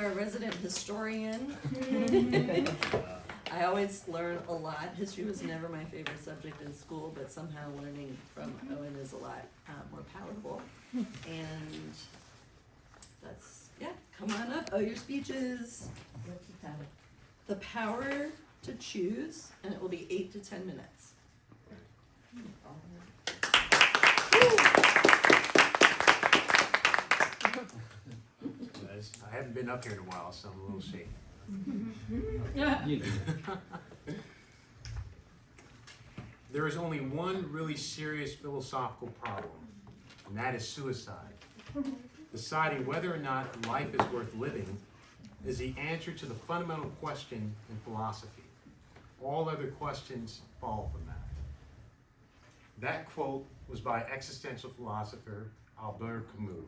Our resident historian. I always learn a lot. History was never my favorite subject in school, but somehow learning from Owen is a lot more palatable. And that's, yeah, come on up. Oh, your speeches. What's the title? The Power to Choose, and it will be 8 to 10 minutes. I haven't been up here in a while, so I'm a little shaky. There is only one really serious philosophical problem, and that is suicide. Deciding whether or not life is worth living is the answer to the fundamental question in philosophy. All other questions fall from that. That quote was by existential philosopher Albert Camus.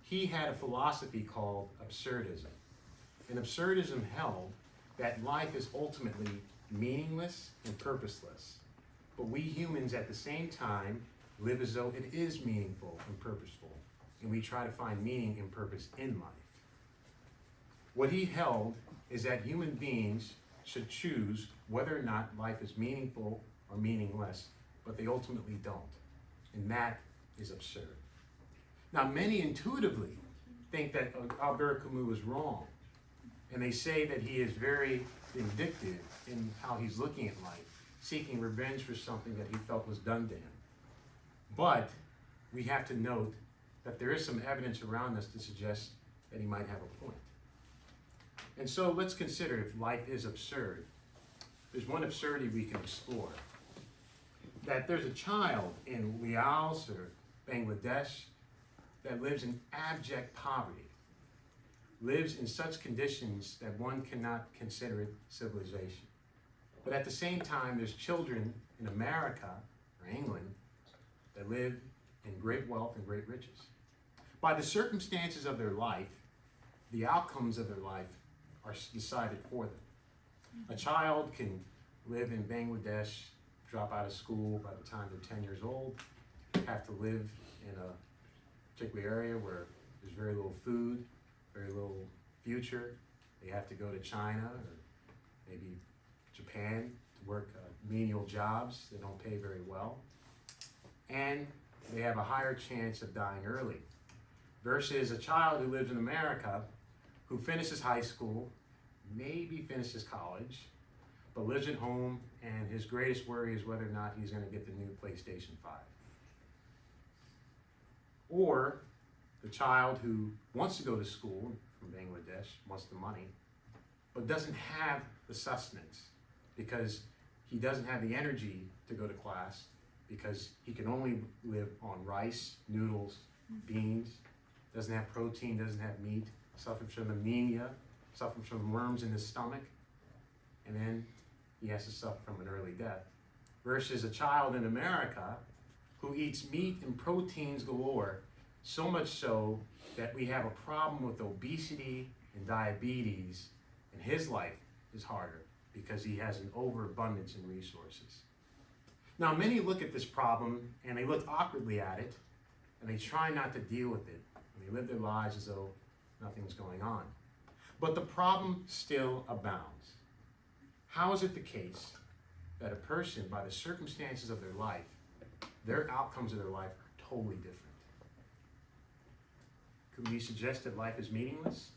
He had a philosophy called absurdism. And absurdism held that life is ultimately meaningless and purposeless. But we humans at the same time live as though it is meaningful and purposeful. And we try to find meaning and purpose in life. What he held is that human beings should choose whether or not life is meaningful or meaningless, but they ultimately don't. And that is absurd. Now, many intuitively think that Albert Camus was wrong, and they say that he is very vindictive in how he's looking at life, seeking revenge for something that he felt was done to him. But we have to note that there is some evidence around us to suggest that he might have a point. And so let's consider if life is absurd. There's one absurdity we can explore. That there's a child in Laos or Bangladesh that lives in abject poverty, lives in such conditions that one cannot consider it civilization. But at the same time, there's children in America or England that live in great wealth and great riches. By the circumstances of their life, the outcomes of their life are decided for them. A child can live in Bangladesh, drop out of school by the time they're 10 years old, have to live in a particular area where there's very little food, very little future. They have to go to China or maybe Japan to work menial jobs that don't pay very well. And they have a higher chance of dying early. Versus a child who lives in America who finishes high school, maybe finishes college, but lives at home and his greatest worry is whether or not he's going to get the new PlayStation 5. Or the child who wants to go to school from Bangladesh, wants the money, but doesn't have the sustenance because he doesn't have the energy to go to class because he can only live on rice, noodles, beans, doesn't have protein, doesn't have meat, suffers from anemia, suffers from worms in his stomach, and then he has to suffer from an early death. Versus a child in America who eats meat and proteins galore, so much so that we have a problem with obesity and diabetes, and his life is harder because he has an overabundance in resources. Now, many look at this problem and they look awkwardly at it, and they try not to deal with it, and they live their lives as though nothing's going on. But the problem still abounds. How is it the case that a person, by the circumstances of their life, their outcomes of their life are totally different? Could we suggest that life is meaningless?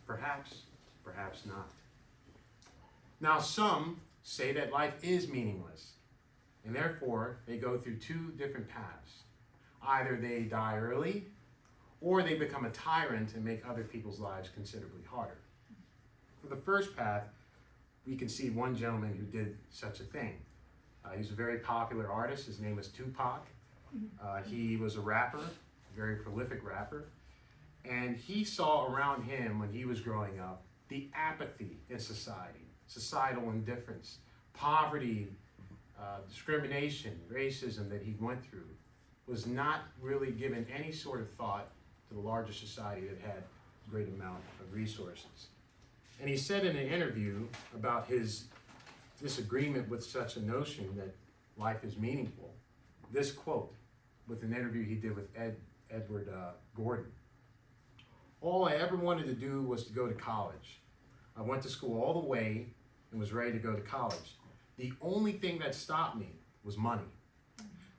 Perhaps, perhaps not. Now, some say that life is meaningless, and therefore they go through two different paths. Either they die early, or they become a tyrant and make other people's lives considerably harder. For the first path, we can see one gentleman who did such a thing. He's a very popular artist. His name is Tupac. He was a rapper, a very prolific rapper. And he saw around him when he was growing up the apathy in society, societal indifference, poverty, discrimination, racism that he went through was not really given any sort of thought to the larger society that had a great amount of resources. And he said in an interview about his disagreement with such a notion that life is meaningful, this quote with an interview he did with Edward Gordon. All I ever wanted to do was to go to college. I went to school all the way and was ready to go to college. The only thing that stopped me was money.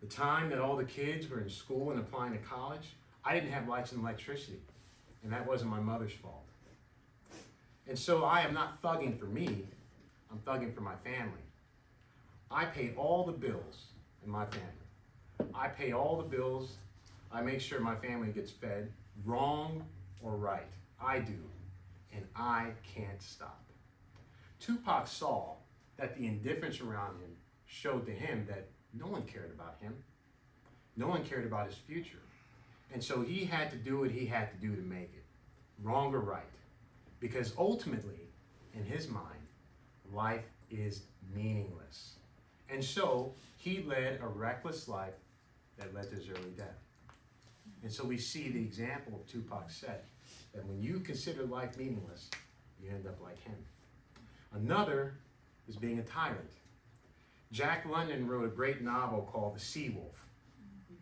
The time that all the kids were in school and applying to college, I didn't have lights and electricity, and that wasn't my mother's fault. And so I am not thugging for me, I'm thugging for my family. I pay all the bills in my family. I pay all the bills. I make sure my family gets fed, wrong or right. I do, and I can't stop. Tupac saw that the indifference around him showed to him that no one cared about him. No one cared about his future. And so he had to do what he had to do to make it, wrong or right. Because ultimately, in his mind, life is meaningless. And so he led a reckless life that led to his early death. And so we see the example of Tupac set, that when you consider life meaningless, you end up like him. Another is being a tyrant. Jack London wrote a great novel called The Sea Wolf.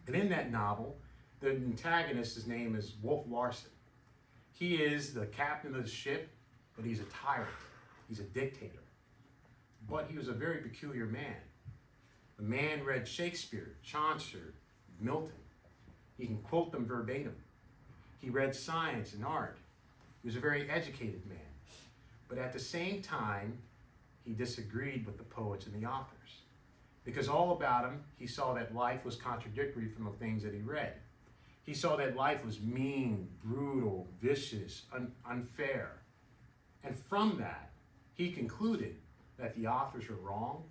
And in that novel, the antagonist, his name is Wolf Larsen. He is the captain of the ship, but he's a tyrant. He's a dictator. But he was a very peculiar man. The man read Shakespeare, Chaucer, Milton. He can quote them verbatim. He read science and art. He was a very educated man. But at the same time, he disagreed with the poets and the authors. Because all about him, he saw that life was contradictory from the things that he read. He saw that life was mean, brutal, vicious, unfair. And from that, he concluded that the authors were wrong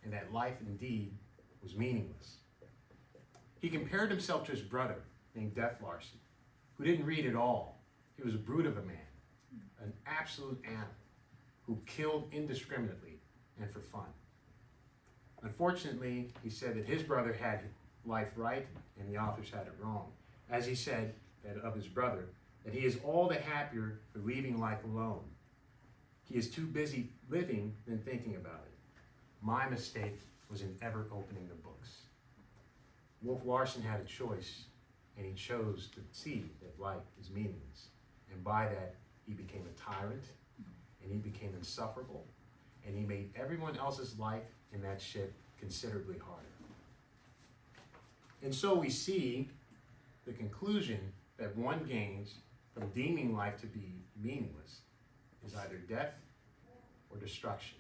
and that life indeed was meaningless. He compared himself to his brother, named Death Larsen, who didn't read at all. He was a brute of a man, an absolute animal, who killed indiscriminately and for fun. Unfortunately, he said that his brother had life right and the authors had it wrong. As he said that of his brother, that he is all the happier for leaving life alone. He is too busy living than thinking about it. My mistake was in ever opening the books. Wolf Larsen had a choice, and he chose to see that life is meaningless. And by that, he became a tyrant, and he became insufferable, and he made everyone else's life in that ship considerably harder. And so we see the conclusion that one gains from deeming life to be meaningless is either death or destruction.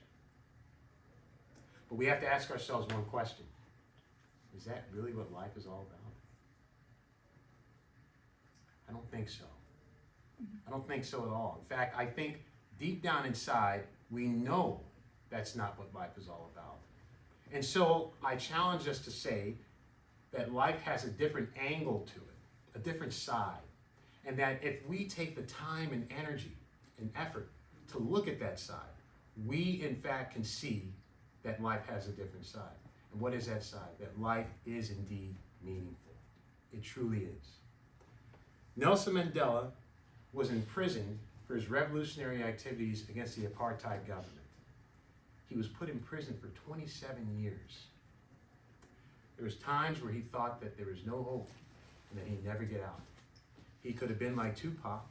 But we have to ask ourselves one question. Is that really what life is all about? I don't think so. I don't think so at all. In fact, I think deep down inside, we know that's not what life is all about. And so I challenge us to say that life has a different angle to it, a different side. And that if we take the time and energy and effort to look at that side, we in fact can see that life has a different side. And what is that side? That life is indeed meaningful. It truly is. Nelson Mandela was imprisoned for his revolutionary activities against the apartheid government. He was put in prison for 27 years. There was times where he thought that there was no hope and that he'd never get out. He could have been like Tupac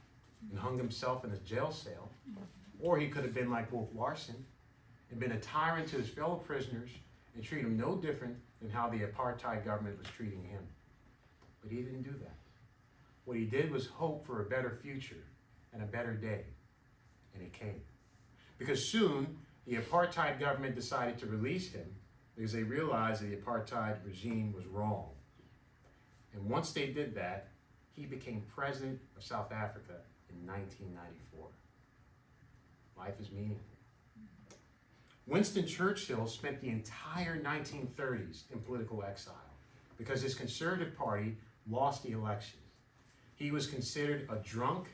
and hung himself in a jail cell, or he could have been like Wolf Larsen and been a tyrant to his fellow prisoners and treat them no different than how the apartheid government was treating him. But he didn't do that. What he did was hope for a better future and a better day, and it came. Because soon, the apartheid government decided to release him because they realized that the apartheid regime was wrong. And once they did that, he became president of South Africa in 1994. Life is meaningful. Winston Churchill spent the entire 1930s in political exile because his Conservative Party lost the elections. He was considered a drunk,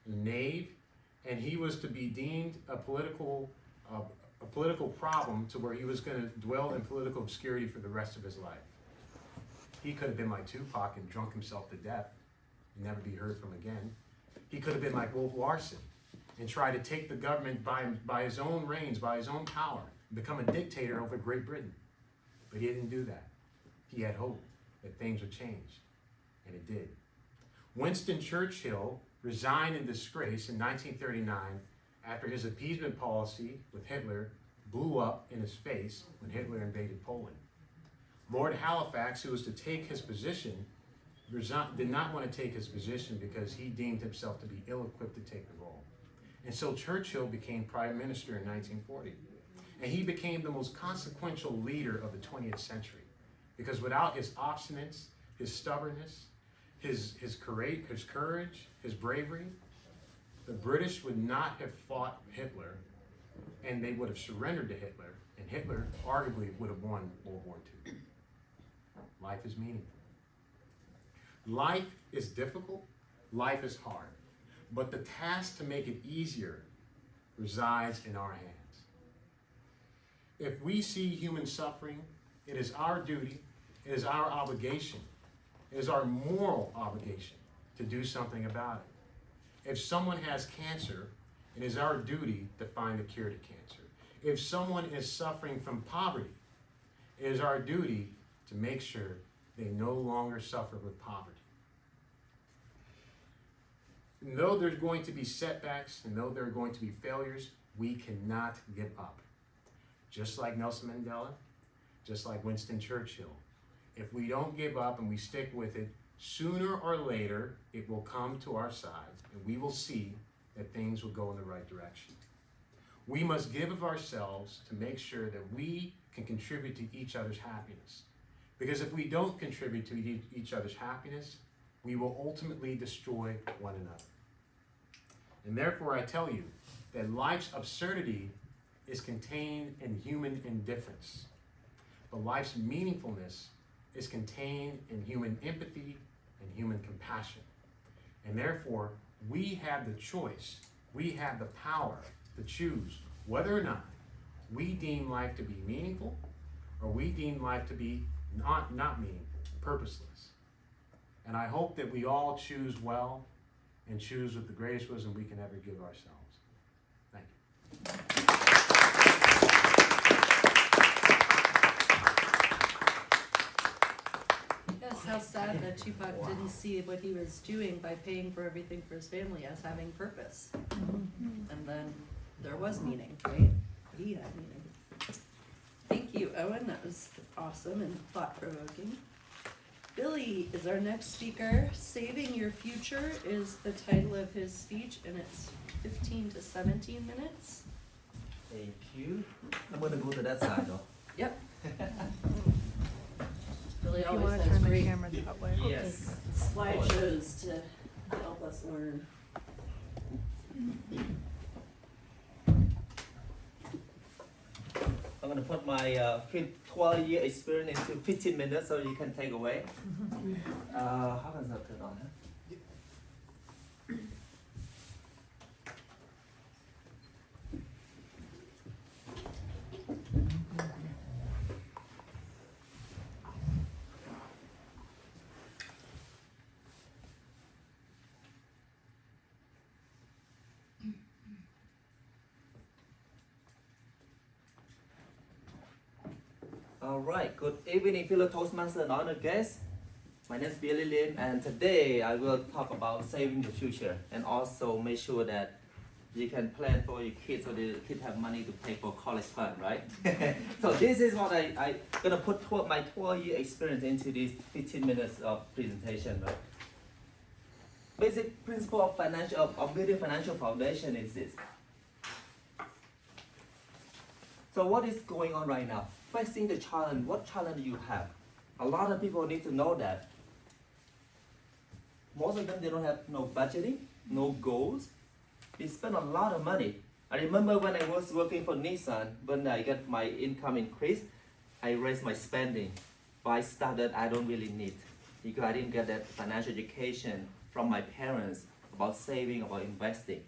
a knave, and he was to be deemed a political problem to where he was going to dwell in political obscurity for the rest of his life. He could have been like Tupac and drunk himself to death and never be heard from again. He could have been like Wolf Larsen and try to take the government by his own reins, by his own power, and become a dictator over Great Britain. But he didn't do that. He had hope that things would change, and it did. Winston Churchill resigned in disgrace in 1939 after his appeasement policy with Hitler blew up in his face when Hitler invaded Poland. Lord Halifax, who was to take his position, did not want to take his position because he deemed himself to be ill-equipped to take the role. And so Churchill became Prime Minister in 1940. And he became the most consequential leader of the 20th century because without his obstinance, his stubbornness, his courage, his bravery, the British would not have fought Hitler, and they would have surrendered to Hitler, and Hitler arguably would have won World War II. Life is meaningful. Life is difficult, life is hard, but the task to make it easier resides in our hands. If we see human suffering, it is our duty, it is our obligation, it is our moral obligation to do something about it. If someone has cancer, it is our duty to find a cure to cancer. If someone is suffering from poverty, it is our duty to make sure they no longer suffer with poverty. And though there's going to be setbacks and though there are going to be failures, we cannot give up. Just like Nelson Mandela, just like Winston Churchill. If we don't give up and we stick with it, sooner or later it will come to our side and we will see that things will go in the right direction. We must give of ourselves to make sure that we can contribute to each other's happiness. Because if we don't contribute to each other's happiness, we will ultimately destroy one another. And therefore I tell you that life's absurdity is contained in human indifference. But life's meaningfulness is contained in human empathy and human compassion. And therefore, we have the choice, we have the power to choose whether or not we deem life to be meaningful or we deem life to be not meaningful, purposeless. And I hope that we all choose well and choose with the greatest wisdom we can ever give ourselves. Thank you. Yes, how sad that Tupac didn't see what he was doing by paying for everything for his family as having purpose. And then there was meaning, right? He had meaning. Thank you, Owen. That was awesome and thought-provoking. Billy is our next speaker. Saving Your Future is the title of his speech, and it's 15 to 17 minutes. Thank you. I'm gonna go to that side though. Yep. Billy If you always want to has turn the great camera that way. Yes. slideshows to help us learn. I'm gonna put my 12-year experience into 15 minutes so you can take away. How does that turn on? Huh? All right, good evening, fellow Toastmaster and honored guests. My name is Billy Lim, and today I will talk about saving the future and also make sure that you can plan for your kids so the kids have money to pay for college fund, right? So this is what I gonna put my 12-year experience into this 15 minutes of presentation, right? Basic principle of building financial foundation is this. So what is going on right now? Facing the challenge, what challenge do you have? A lot of people need to know that. Most of them, they don't have no budgeting, no goals. They spend a lot of money. I remember when I was working for Nissan, when I got my income increased, I raised my spending. Buy stuff that I don't really need because I didn't get that financial education from my parents about saving, about investing.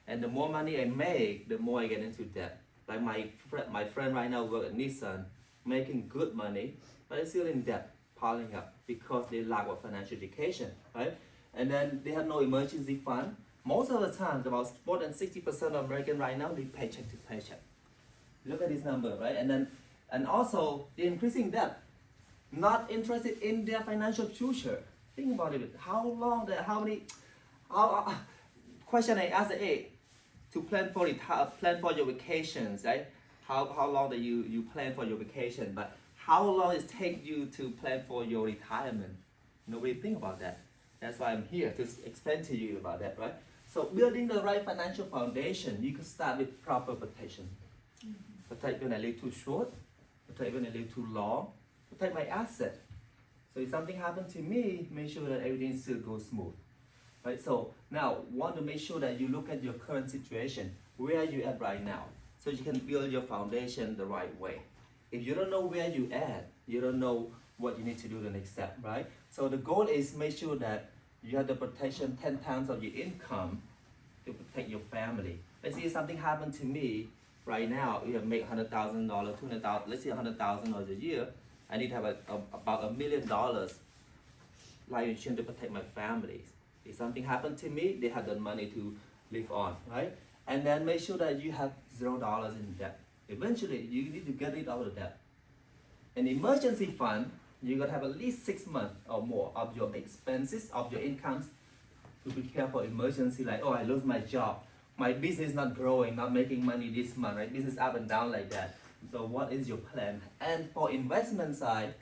And the more money I make, the more I get into debt. Like my friend right now work at Nissan, making good money, but they're still in debt, piling up because they lack of financial education, right? And then they have no emergency fund. Most of the time, about more than 60% of Americans right now live paycheck to paycheck. Look at this number, right? And also they're increasing debt, not interested in their financial future. Think about it. How question I ask, hey, to plan for your vacations, right? How long do you plan for your vacation? But how long it take you to plan for your retirement? Nobody think about that. That's why I'm here to explain to you about that, right? So building the right financial foundation, you can start with proper protection. Protect when I live too short, protect when I live too long, protect my asset. So if something happens to me, make sure that everything still goes smooth. Right? So now want to make sure that you look at your current situation. Where are you at right now? So you can build your foundation the right way. If you don't know where you at, you don't know what you need to do the next step, right? So the goal is make sure that you have the protection 10 times of your income to protect your family. Let's say if something happened to me right now, you have make $100,000, $200,000, let's say $100,000 a year. I need to have about $1 million life insurance to protect my family. If something happened to me, they have the money to live on, right? And then make sure that you have $0 in debt. Eventually, you need to get rid of the debt. An emergency fund, you gotta have at least 6 months or more of your expenses, of your incomes, to prepare for emergency. Like, oh, I lose my job, my business is not growing, not making money this month, right? Business up and down like that. So what is your plan? And for investment side,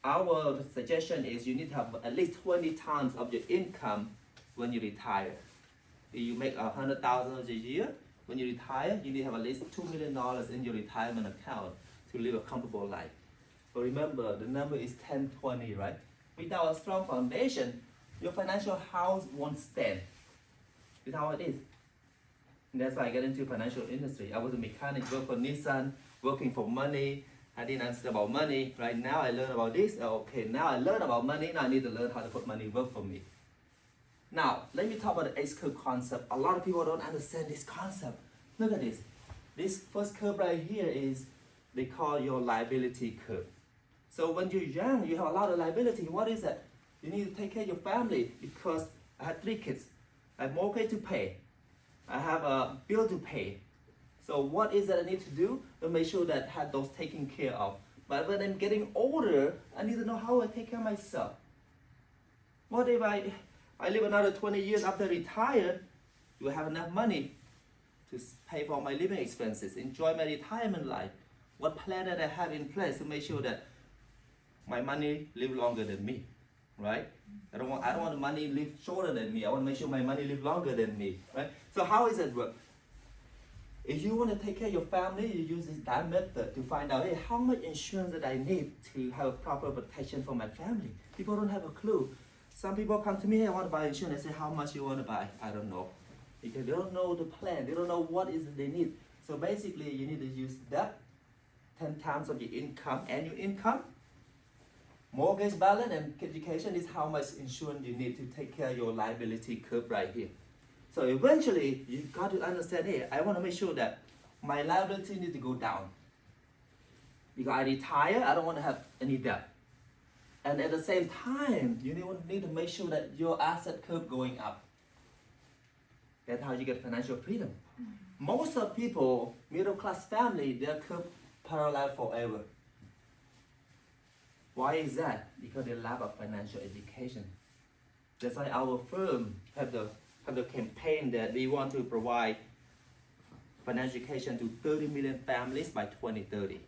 our suggestion is you need to have at least 20 times of your income when you retire. If you make $100,000 a year, when you retire, you need to have at least $2 million in your retirement account to live a comfortable life. But remember, the number is 10-20, right? Without a strong foundation, your financial house won't stand. That's how it is. And that's why I get into financial industry. I was a mechanic, worked for Nissan, working for money. I didn't understand about money. Right now I learn about this. Okay, now I learn about money. Now I need to learn how to put money work for me. Now, let me talk about the S-curve concept. A lot of people don't understand this concept. Look at this. This first curve right here is, they call your liability curve. So when you're young, you have a lot of liability. What is that? You need to take care of your family because I had 3 kids. I have mortgage to pay. I have a bill to pay. So what is that I need to do to make sure that I have those taken care of? But when I'm getting older, I need to know how I take care of myself. What if I live another 20 years after I retire? Do I have enough money to pay for my living expenses, enjoy my retirement life? What plan that I have in place to make sure that my money live longer than me, right? I don't want the money live shorter than me. I want to make sure my money live longer than me, right? So how is it work? If you want to take care of your family, you use that method to find out, hey, how much insurance that I need to have proper protection for my family. People don't have a clue. Some people come to me, hey, I want to buy insurance. I say, how much you want to buy? I don't know. Because they don't know the plan. They don't know what is it they need. So basically, you need to use that 10 times of your income, annual income. Mortgage balance and education is how much insurance you need to take care of your liability curve right here. So eventually, you got to understand, hey, I want to make sure that my liability needs to go down. Because I retire, I don't want to have any debt. And at the same time, you need to make sure that your asset curve going up. That's how you get financial freedom. Most of people, middle class family, their curve parallel forever. Why is that? Because they lack of financial education. That's why our firm have the campaign that we want to provide financial education to 30 million families by 2030.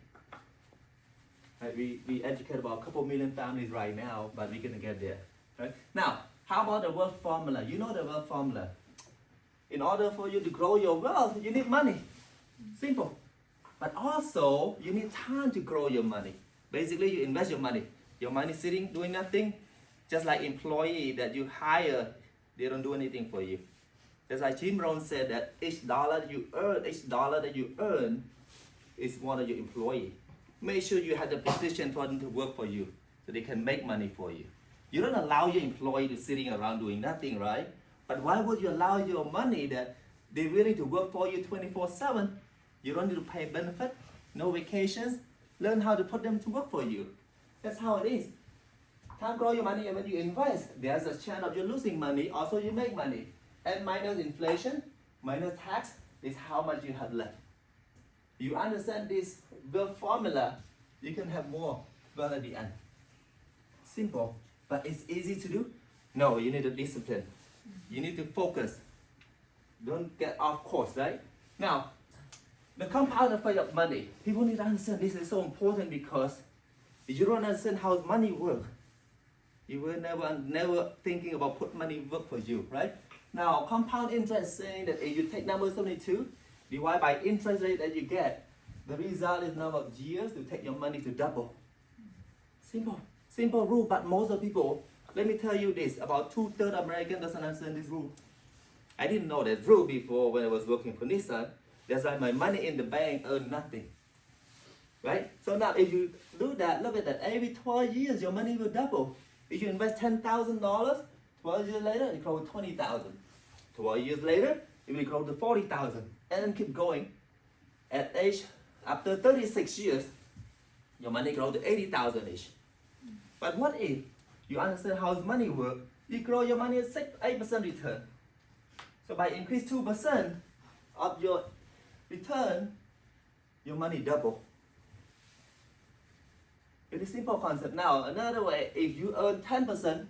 Right? We educate about a couple million families right now, but we're gonna get there. Right? Now, how about the wealth formula? You know the wealth formula. In order for you to grow your wealth, you need money. Simple. But also, you need time to grow your money. Basically, you invest your money. Your money sitting, doing nothing. Just like employee that you hire, they don't do anything for you. That's why Jim Rohn said that each dollar that you earn is one of your employee. Make sure you have the position for them to work for you, so they can make money for you. You don't allow your employee to sitting around doing nothing, right? But why would you allow your money that they're willing to work for you 24/7? You don't need to pay benefit, no vacations. Learn how to put them to work for you. That's how it is. Can't grow your money, and when you invest, there's a chance of you losing money. Also, you make money. And minus inflation, minus tax, is how much you have left. You understand this wealth formula, you can have more wealth at the end. Simple, but it's easy to do. No, you need a discipline. You need to focus. Don't get off course, right? Now, the compound effect of money. People need to understand this is so important because if you don't understand how money works, you will never thinking about put money work for you, right? Now, compound interest saying that if you take number 72, divide by interest rate that you get, the result is number of years to take your money to double. Simple rule, but most of people, let me tell you this, about 2/3 American doesn't understand this rule. I didn't know that rule before when I was working for Nissan. That's why my money in the bank earned nothing. Right? So now if you do that, look at that, every 12 years your money will double. If you invest $10,000, 12 years later it grows to 20,000. 12 years later, it will grow to 40,000. And then keep going. After 36 years, your money grows to 80,000-ish. But what if you understand how money works? You grow your money at 8% return. So by increase 2% of your return, your money double. Very simple concept. Now, another way, if you earn 10%,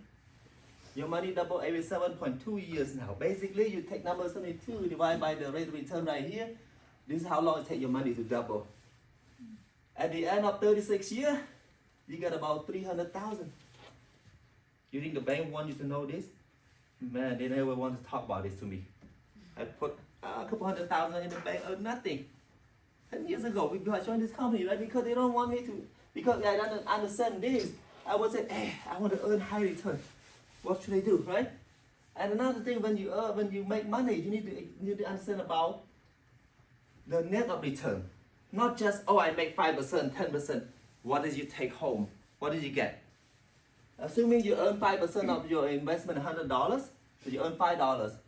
your money double every 7.2 years now. Basically, you take number 72, divide by the rate of return right here. This is how long it takes your money to double. At the end of 36 years, you get about 300,000. You think the bank wants you to know this? Man, they never want to talk about this to me. I put a couple $100,000 in the bank, earned nothing. 10 years ago, before I joined this company, right? Because they don't want me to, because I don't understand this. I would say, hey, I want to earn high return. What should I do, right? And another thing, when you make money, you need to understand about the net of return. Not just, oh, I make 5%, 10%. What did you take home? What did you get? Assuming you earn 5% of your investment, $100, so you earn $5.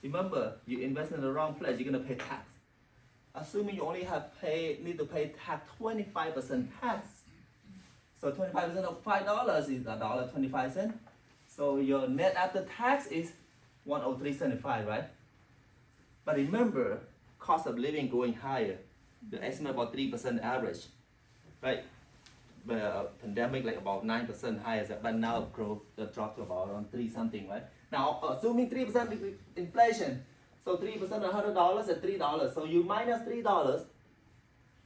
Remember, you invest in the wrong place, you're gonna pay tax. Assuming you only need to pay tax 25% tax. So 25% of $5 is $1.25. So your net after tax is $103.75, right? But remember, cost of living going higher. The estimate about 3% average, right? The pandemic like about 9% higher, but now dropped to about around 3 something, right? Now assuming 3% inflation, so 3% of $100 at $3. So you minus $3,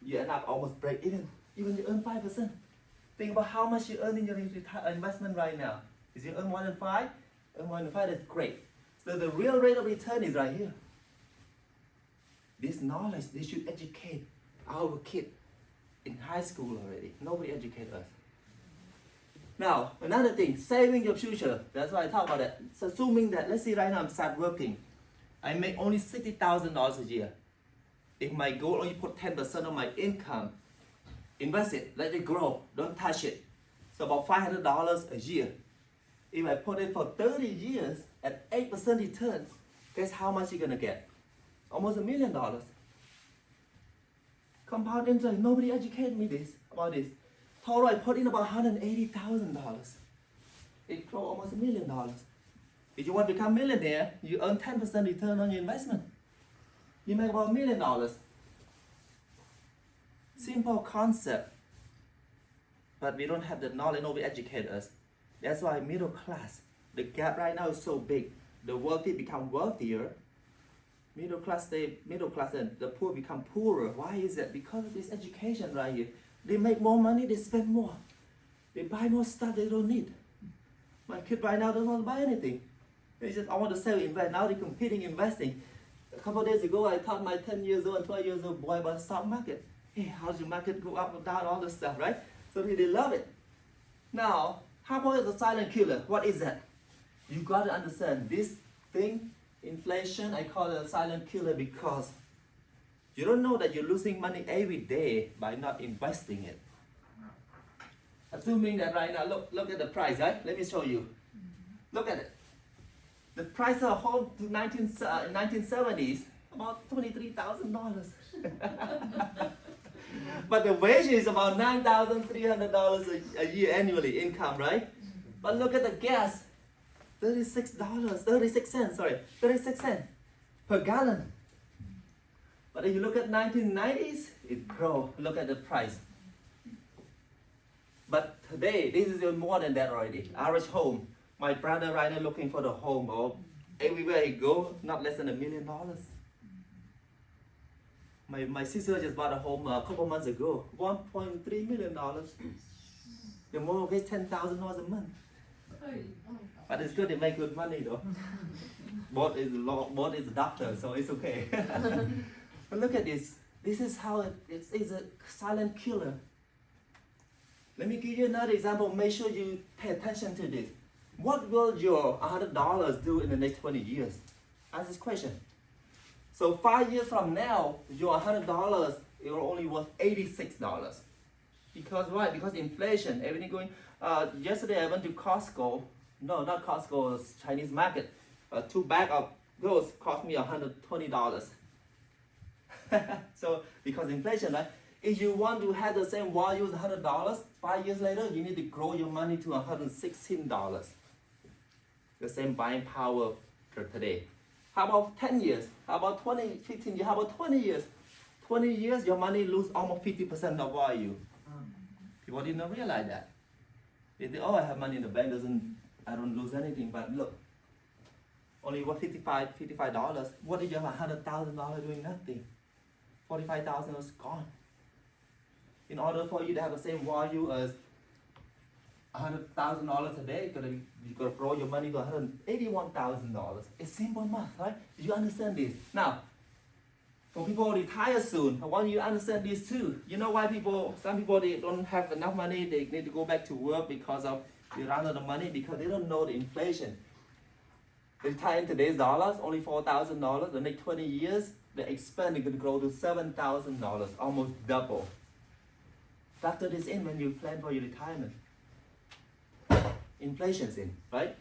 you end up almost break even. Even you earn 5%. Think about how much you earn in your investment right now. If you earn more than 5, that's great. So the real rate of return is right here. This knowledge, they should educate our kid in high school already. Nobody educate us. Now, another thing, saving your future. That's why I talk about that. So assuming that, let's say right now I'm start working. I make only $60,000 a year. If my goal only put 10% of my income, invest it, let it grow, don't touch it. So about $500 a year. If I put it for 30 years at 8% return, guess how much you're gonna get? Almost $1 million. Compound interest, nobody educated me about this. Total I put in about $180,000. It grow almost $1 million. If you want to become a millionaire, you earn 10% return on your investment. You make about $1 million. Simple concept. But we don't have the knowledge, nobody educate us. That's why middle class, the gap right now is so big. The wealthy become wealthier. Middle class stay middle class and the poor become poorer. Why is that? Because of this education right here. They make more money, they spend more. They buy more stuff they don't need. My kid right now doesn't want to buy anything. They just, I want to sell, invest. Now they're competing, investing. A couple of days ago, I taught my 10 years old and 12 years old boy about the stock market. Hey, how's your market go up and down, all this stuff, right? So they love it. Now, how about the silent killer? What is that? You got to understand this thing, inflation, I call it a silent killer because you don't know that you're losing money every day by not investing it. Assuming that right now, look at the price, right? Let me show you. Look at it. The price of a home in 1970s, about $23,000. But the wage is about $9,300 a year annually income, right? But look at the gas, $36 per gallon. But if you look at 1990s, it grow. Look at the price. But today, this is even more than that already. Average home. My brother right now looking for the home, or Everywhere he go, not less than $1 million. My sister just bought a home a couple months ago, $1.3 million. The mortgage $10,000 a month. But it's good, they make good money though. Both is a doctor, so it's okay. But look at this. This is how it's a silent killer. Let me give you another example. Make sure you pay attention to this. What will your $100 do in the next 20 years? Ask this question. So 5 years from now, your $100 it will only worth $86. Because why? Because inflation, everything going. Yesterday I went to Costco. No, not Costco, it's Chinese market. 2 bags of those cost me $120. So because inflation, right? If you want to have the same value as $100, 5 years later, you need to grow your money to $116. The same buying power for today. How about 10 years? How about 20, 15 years? How about 20 years? 20 years, your money lose almost 50% of value. People didn't realize that. They think, oh, I have money in the bank, I don't lose anything. But look, only what $55. What if you have $100,000 doing nothing? $45,000 is gone. In order for you to have the same value as $100,000 a day, you gotta grow your money to $181,000. It's simple math, right? Do you understand this? Now, for people retire soon, I want you to understand this too. You know why some people they don't have enough money, they need to go back to work because of they run out of money because they don't know the inflation. They retire in today's dollars, only $4,000. The next 20 years, the expense is gonna grow to $7,000, almost double. Factor this in when you plan for your retirement. Inflation's in, right?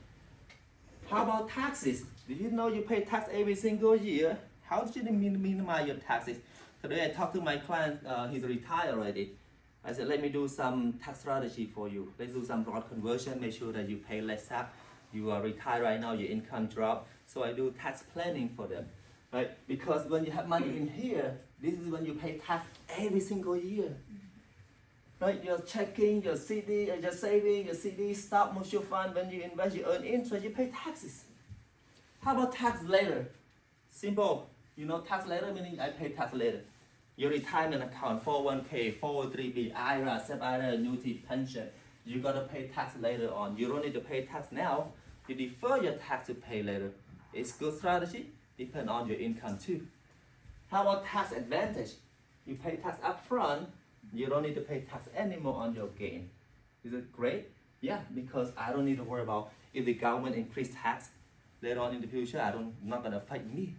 How about taxes? Did you know you pay tax every single year? How should you minimize your taxes? Today I talked to my client, he's retired already. I said, let me do some tax strategy for you. Let's do some broad conversion, make sure that you pay less tax. You are retired right now, your income drop. So I do tax planning for them, right? Because when you have money in here, this is when you pay tax every single year. Right, your checking, your CD, your saving, your CD, stock, mutual fund, when you invest, you earn interest, you pay taxes. How about tax later? Simple. You know tax later meaning I pay tax later. Your retirement account, 401k, 403b, IRA, SEP IRA, annuity, pension, you gotta pay tax later on. You don't need to pay tax now. You defer your tax to pay later. It's good strategy, depend on your income too. How about tax advantage? You pay tax up front. You don't need to pay tax anymore on your gain. Is it great? Yeah, because I don't need to worry about if the government increase tax later on in the future, not gonna affect me.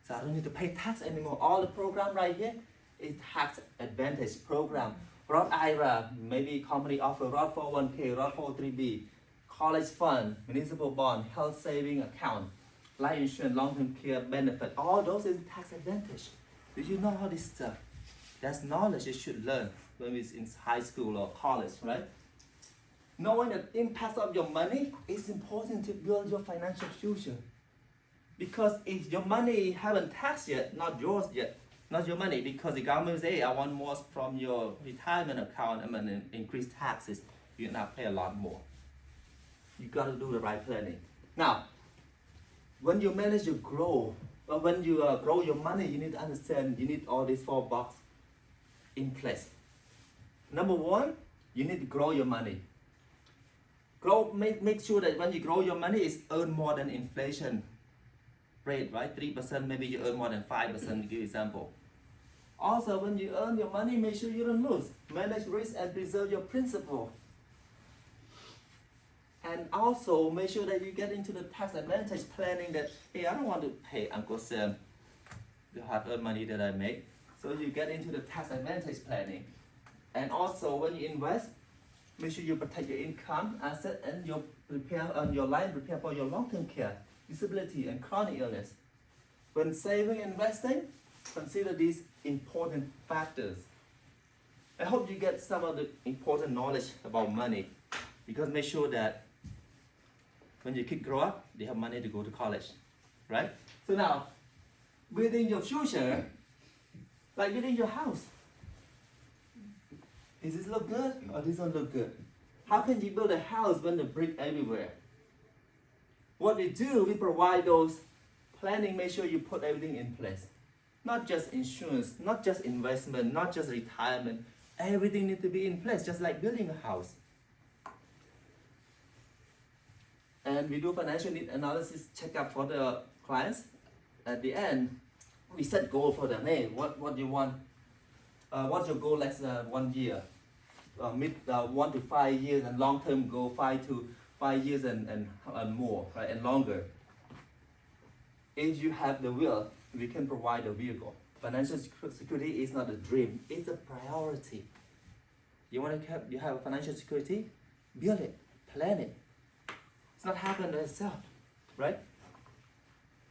So I don't need to pay tax anymore. All the program right here is tax advantage program. Roth IRA, maybe company offer Roth 401k, Roth 403b, college fund, municipal bond, health saving account, life insurance, long-term care benefit. All those is tax advantage. Did you know all this stuff? That's knowledge you should learn when it's in high school or college, right? Knowing the impact of your money is important to build your financial future. Because if your money haven't taxed yet, not yours yet, not your money, because the government say, hey, I want more from your retirement account, I'm gonna increase taxes, you're gonna pay a lot more. You gotta do the right planning. Now, when you manage to grow, or when you grow your money, you need to understand, you need all these 4 boxes in place. Number 1, you need to grow your money. Make sure that when you grow your money, it's earn more than inflation rate, right? 3%, maybe you earn more than 5%, to give example. Also, when you earn your money, make sure you don't lose. Manage risk and preserve your principal. And also, make sure that you get into the tax advantage planning that, hey, I don't want to pay Uncle Sam the hard-earned money that I make. So you get into the tax advantage planning. And also, when you invest, make sure you protect your income, asset, and your prepare for your long-term care, disability, and chronic illness. When saving and investing, consider these important factors. I hope you get some of the important knowledge about money, because make sure that when your kids grow up, they have money to go to college, right? So now, building your future, like building your house. Does this look good or does this not look good? How can you build a house when the brick everywhere? What we do, we provide those planning, make sure you put everything in place. Not just insurance, not just investment, not just retirement. Everything needs to be in place, just like building a house. And we do financial need analysis checkup for the clients. At the end, we set goal for them. Hey, what do you want? What's your goal next 1 year? 1 to 5 years, and long-term goal 5 to 5 years and more, right, and longer. If you have the will, we can provide the vehicle. Financial security is not a dream; it's a priority. You want to have financial security? Build it, plan it. It's not happen by itself, right?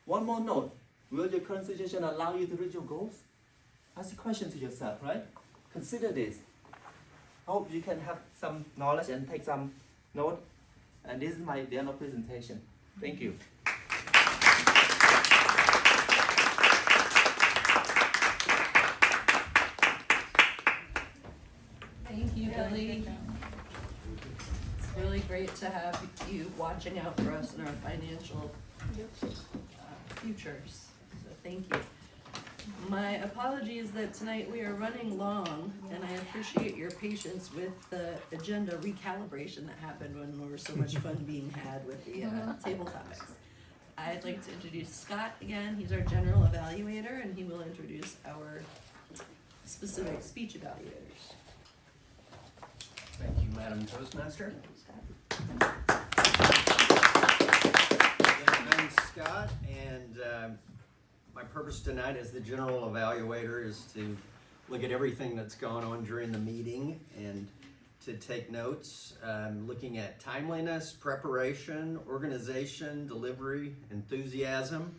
One more note: will your current situation allow you to reach your goals? Ask a question to yourself, right? Consider this. Hope you can have some knowledge and take some note. And this is the end of presentation. Thank you. Thank you, Billy. It's really great to have you watching out for us in our financial futures. So thank you. My apologies that tonight we are running long, and I appreciate your patience with the agenda recalibration that happened when there was so much fun being had with the table topics. I'd like to introduce Scott again. He's our general evaluator, and he will introduce our specific speech evaluators. Thank you, Madam Toastmaster. Scott. I'm Scott, and my purpose tonight as the general evaluator is to look at everything that's gone on during the meeting and to take notes, looking at timeliness, preparation, organization, delivery, enthusiasm,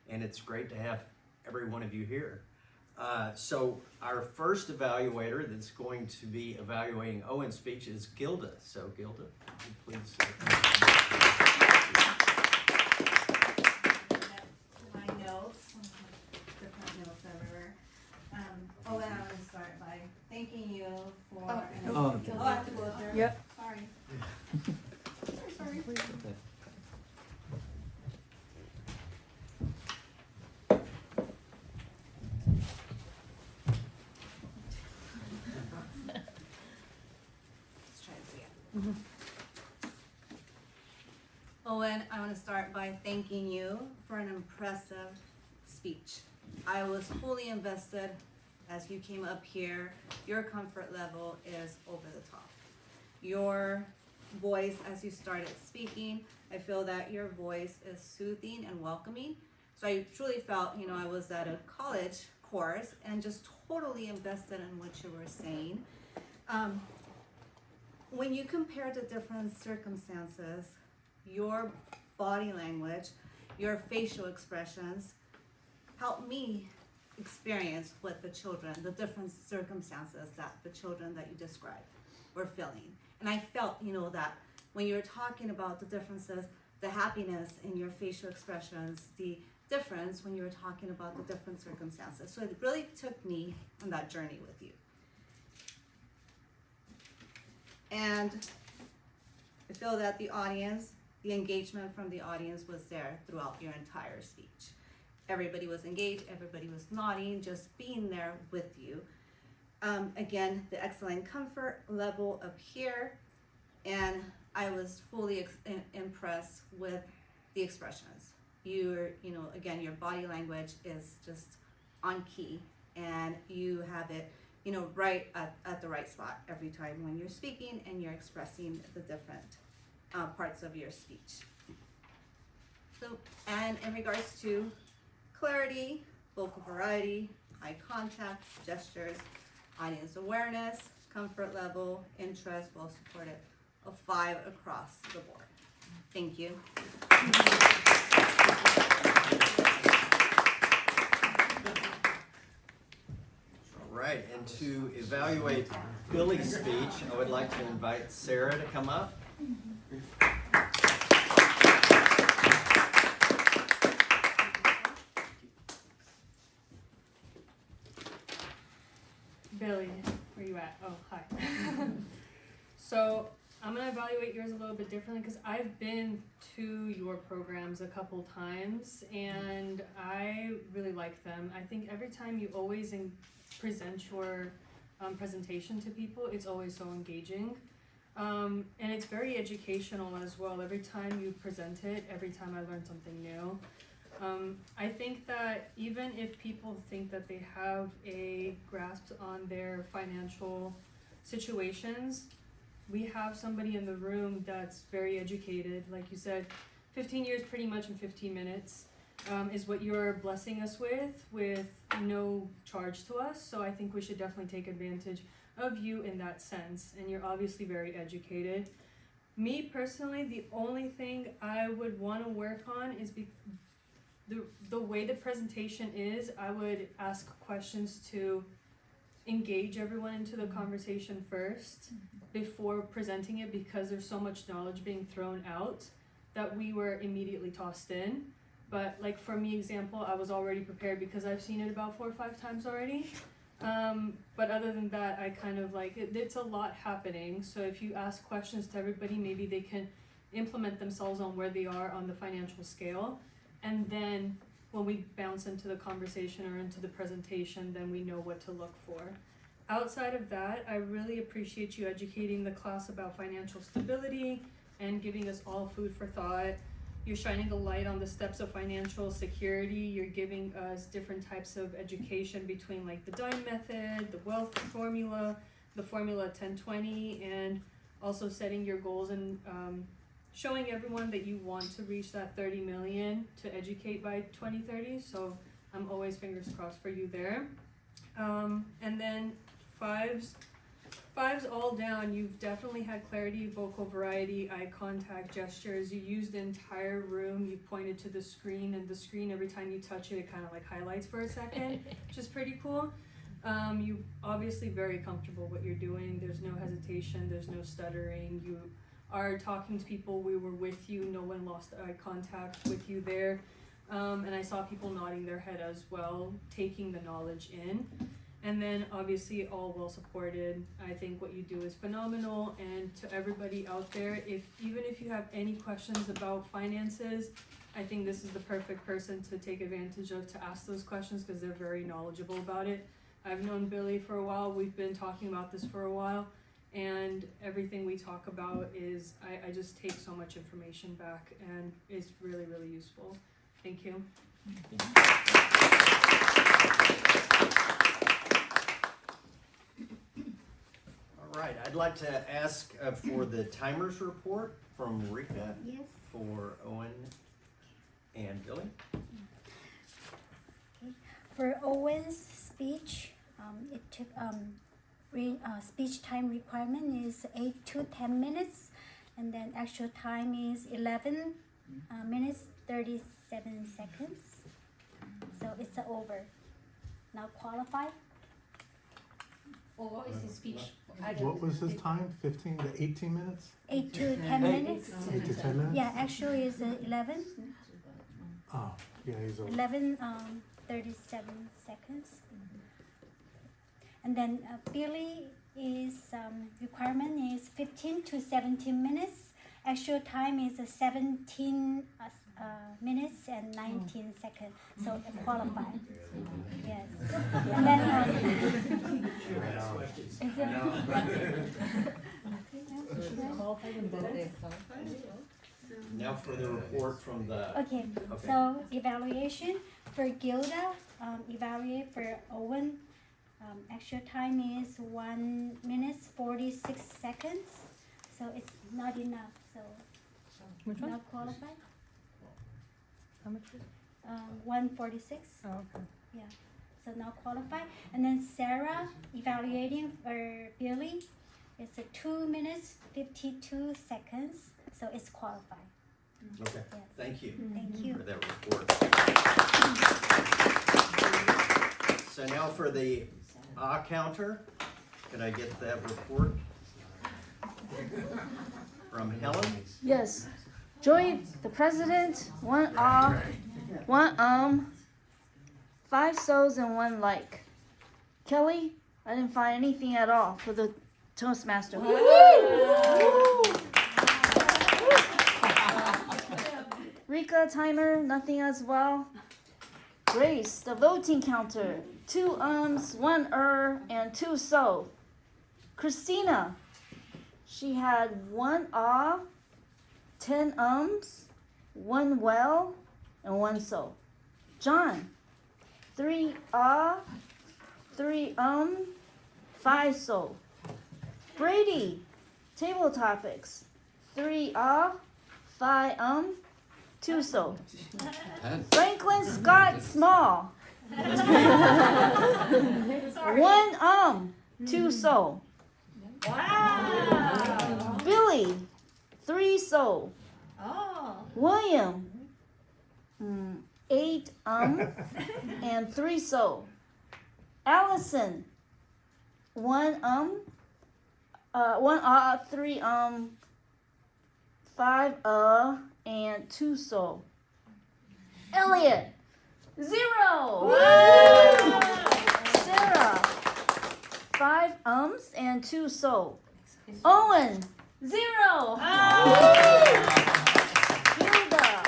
and it's great to have every one of you here. So our first evaluator that's going to be evaluating Owen's speech is Gilda. So Gilda, please. My notes, different notes everywhere. Owen, I want to start by thanking you for. Okay. I have to go there. Yep. Sorry. Sorry. Okay. Let's try to see it. Owen, I want to start by thanking you for an impressive speech. I was fully invested as you came up here. Your comfort level is over the top. Your voice, as you started speaking, I feel that your voice is soothing and welcoming. So I truly felt, I was at a college course and just totally invested in what you were saying. When you compare the different circumstances, your body language, your facial expressions helped me experience what the children, the different circumstances that the children that you described were feeling. And I felt, that when you were talking about the differences, the happiness in your facial expressions, the difference when you were talking about the different circumstances. So it really took me on that journey with you. And I feel that the audience, the engagement from the audience was there throughout your entire speech. Everybody was engaged, everybody was nodding, just being there with you. Again, the excellent comfort level up here, and I was fully impressed with the expressions. Again, your body language is just on key, and you have it, right at the right spot every time when you're speaking and you're expressing the different parts of your speech. So, and in regards to clarity, vocal variety, eye contact, gestures, audience awareness, comfort level, interest, well supported, a 5 across the board. Thank you. All right, and to evaluate Billy's speech, I would like to invite Sarah to come up. Billy, where you at? Oh, hi. So, I'm gonna evaluate yours a little bit differently because I've been to your programs a couple times and I really like them. I think every time you always present your presentation to people, it's always so engaging. And it's very educational as well. Every time you present it, every time I learn something new. I think that even if people think that they have a grasp on their financial situations, we have somebody in the room that's very educated. Like you said, 15 years pretty much in 15 minutes is what you're blessing us with no charge to us. So I think we should definitely take advantage of you in that sense. And you're obviously very educated. Me personally, the only thing I would want to work on is the way the presentation is. I would ask questions to engage everyone into the conversation first before presenting it, because there's so much knowledge being thrown out that we were immediately tossed in. But like for me example, I was already prepared because I've seen it about 4 or 5 times already. But other than that, I kind of like it's a lot happening. So if you ask questions to everybody, maybe they can implement themselves on where they are on the financial scale. And then when we bounce into the conversation or into the presentation, then we know what to look for. Outside of that, I really appreciate you educating the class about financial stability and giving us all food for thought. You're shining a light on the steps of financial security. You're giving us different types of education between like the dime method, the wealth formula, the formula 1020, and also setting your goals and showing everyone that you want to reach that 30 million to educate by 2030. So I'm always fingers crossed for you there. And then fives all down, you've definitely had clarity, vocal variety, eye contact, gestures. You used the entire room. You pointed to the screen, and the screen, every time you touch it, it kind of like highlights for a second, which is pretty cool. You obviously very comfortable what you're doing. There's no hesitation. There's no stuttering. You are talking to people. We were with you. No one lost eye contact with you there. And I saw people nodding their head as well, taking the knowledge in. And then obviously all well supported. I think what you do is phenomenal. And to everybody out there, even if you have any questions about finances, I think this is the perfect person to take advantage of to ask those questions, because they're very knowledgeable about it. I've known Billy for a while. We've been talking about this for a while. And everything we talk about is, I just take so much information back, and it's really, really useful. Thank you. All right, I'd like to ask for the timers report from Rika. Yes. For Owen and Billy. Okay. For Owen's speech, it took speech time requirement is 8 to 10 minutes, and then actual time is 11 minutes 37 seconds. So it's over. Now qualified. Or what is his speech? What was his time? 15 to 18 minutes? 8 to 10 minutes. 8 to 10 minutes? Yeah, actually is 11. Oh, yeah, he's over. 11 37 seconds. And then Billy is requirement is 15 to 17 minutes. Actual time is 17 minutes and 19 seconds. So qualified. Yes. And then Now for the report from the. okay. So evaluation for Gilda, evaluate for Owen. Actual time is 1 minute 46 seconds. So it's not enough. So Which one? not qualified. How much is it? 146. Oh, okay. Yeah. So not qualified. And then Sarah evaluating for Billy. It's 2 minutes 52 seconds. So it's qualified. Okay, Yes. thank you Thank you. for that report. So now for the counter, could I get that report from Helen? Yes. Joey, the president, 5 souls and 1 like. Kelly, I didn't find anything at all for the Toastmaster. Woo! Rika, timer, nothing as well. Grace, the voting counter, 2 ums, 1 and 2 so. Christina, she had 1 ah, 10 ums, 1 well, and 1 so. John, 3 ah, 3 5 so. Brady, table topics, 3 ah, 5 2 so. Franklin Scott Small, 1 2 so. Wow. Billy, 3 so. Oh. William, 8 and 3 so. Allison, 1 1 3 5 and 2 so. Elliot, 0. Sarah, 5 and 2 so. Owen, 0. Hilda,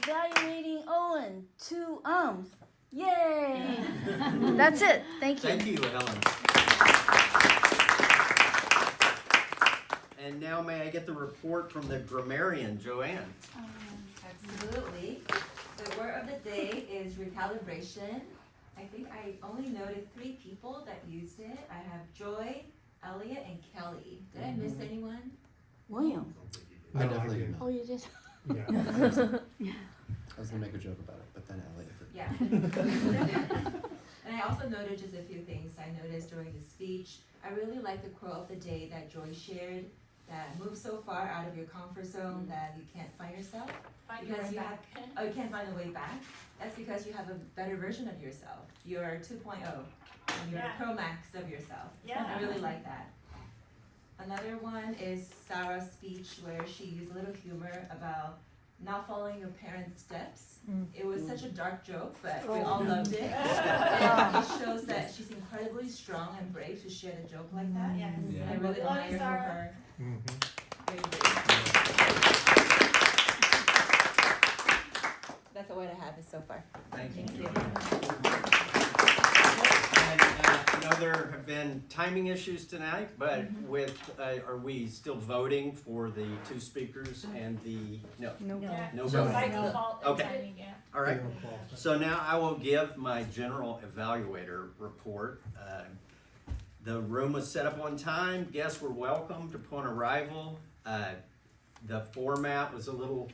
evaluating Owen, 2 Yay! That's it. Thank you. Thank you, Helen. And now may I get the report from the grammarian, Joanne? Absolutely. The word of the day is recalibration. I think I only noted 3 people that used it. I have Joy, Elliot, and Kelly. Did I miss anyone? William. No, I definitely didn't. Oh, you did? Yeah. I was gonna make a joke about it, but then Elliot. Yeah. And I also noted just a few things I noticed during the speech. I really like the quote of the day that Joy shared, that move so far out of your comfort zone that you can't find yourself. Because you have, you can't find a way back. That's because you have a better version of yourself. You're 2.0, and you're Pro Max of yourself. Yeah. I really like that. Another one is Sarah's speech where she used a little humor about not following your parents' steps. It was such a dark joke, but we all loved it. And it shows that she's incredibly strong and brave to share the joke like that. Yes. And I really Love you, admire Sarah. her. Mhm. Very brave. That's what I have so far. Thank you. Thank you. And I know there have been timing issues tonight, but are we still voting for the 2 speakers and the, no voting? By default, Okay. timing, yeah. All right. So now I will give my general evaluator report. The room was set up on time. Guests were welcomed upon arrival. The format was a little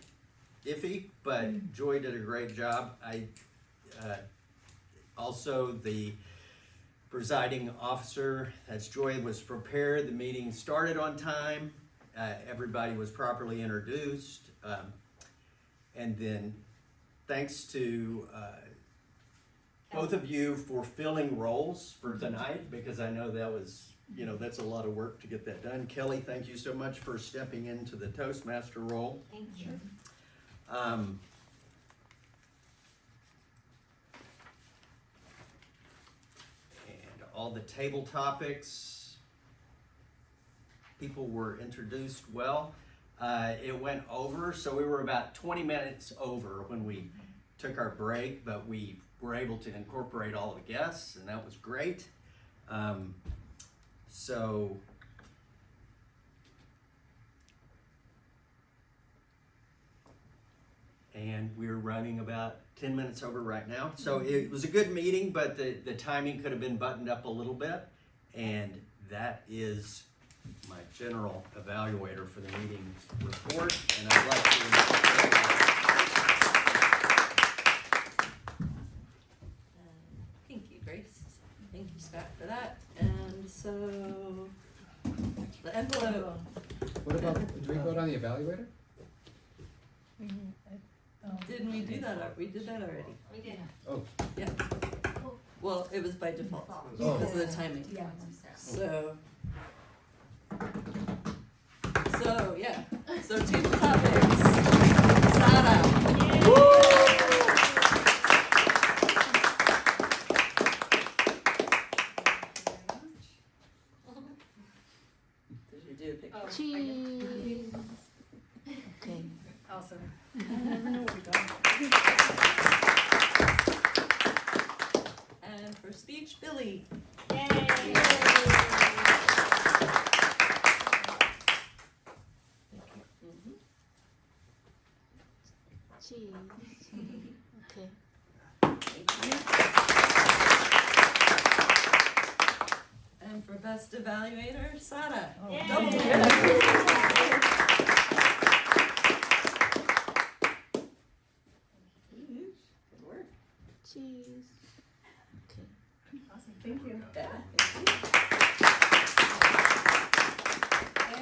iffy, but Joy did a great job. Also, the presiding officer, that's Joy, was prepared. The meeting started on time. Everybody was properly introduced. And then thanks to both of you for filling roles for tonight, because I know that was, that's a lot of work to get that done. Kelly, thank you so much for stepping into the Toastmaster role. Thank you. And all the table topics, people were introduced well. It went over, so we were about 20 minutes over when we took our break, but we were able to incorporate all the guests, and that was great. And we're running about 10 minutes over right now. So it was a good meeting, but the timing could have been buttoned up a little bit. And that is my general evaluator for the meeting report. And I'd like to Thank you, Grace. Thank you, Scott, for that. And so, the envelope. What about, did we vote on the evaluator? Didn't we do that? We did that already. We did. Oh, Yeah. Well, it was by default Oh. because of the timing. Yeah. So yeah. So table topics. Sada. Did you do a picture? Cheese. Okay. I'll awesome. I never know where to go. And for speech, Billy. Mhm. Cheese. Okay. Thank you. And for best evaluator, Sada. Yay. Double. Good work. Cheese. Okay. Awesome, thank you. Yeah.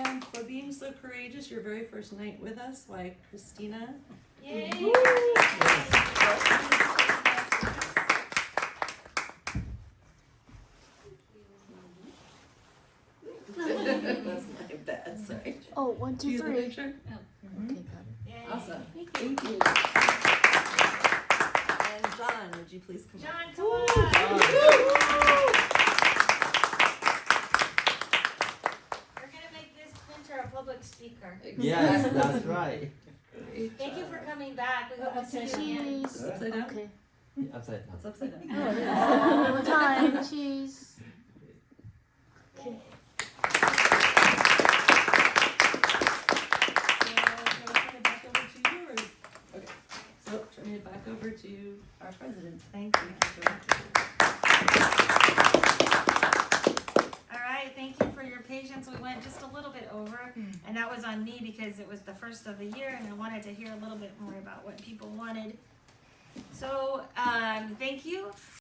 And for being so courageous, your very first night with us, like Christina. Yay. That's my bad, sorry. Oh, 1, Do 2, you have a 3. picture? Okay, got it. Awesome, thank you. And John, would you please come up? John, come on. We're gonna make this Quinter a public speaker. Yes, that's right. Thank you for coming back. We hope to see you again. Cheese. Upside down? Okay. Upside down. It's upside down. Oh, yeah. One more time. Cheese. Okay. So turn it back over to our president. Thank you. All right, thank you for your patience. We went just a little bit over, and that was on me because it was the first of the year, and I wanted to hear a little bit more about what people wanted. So, thank you.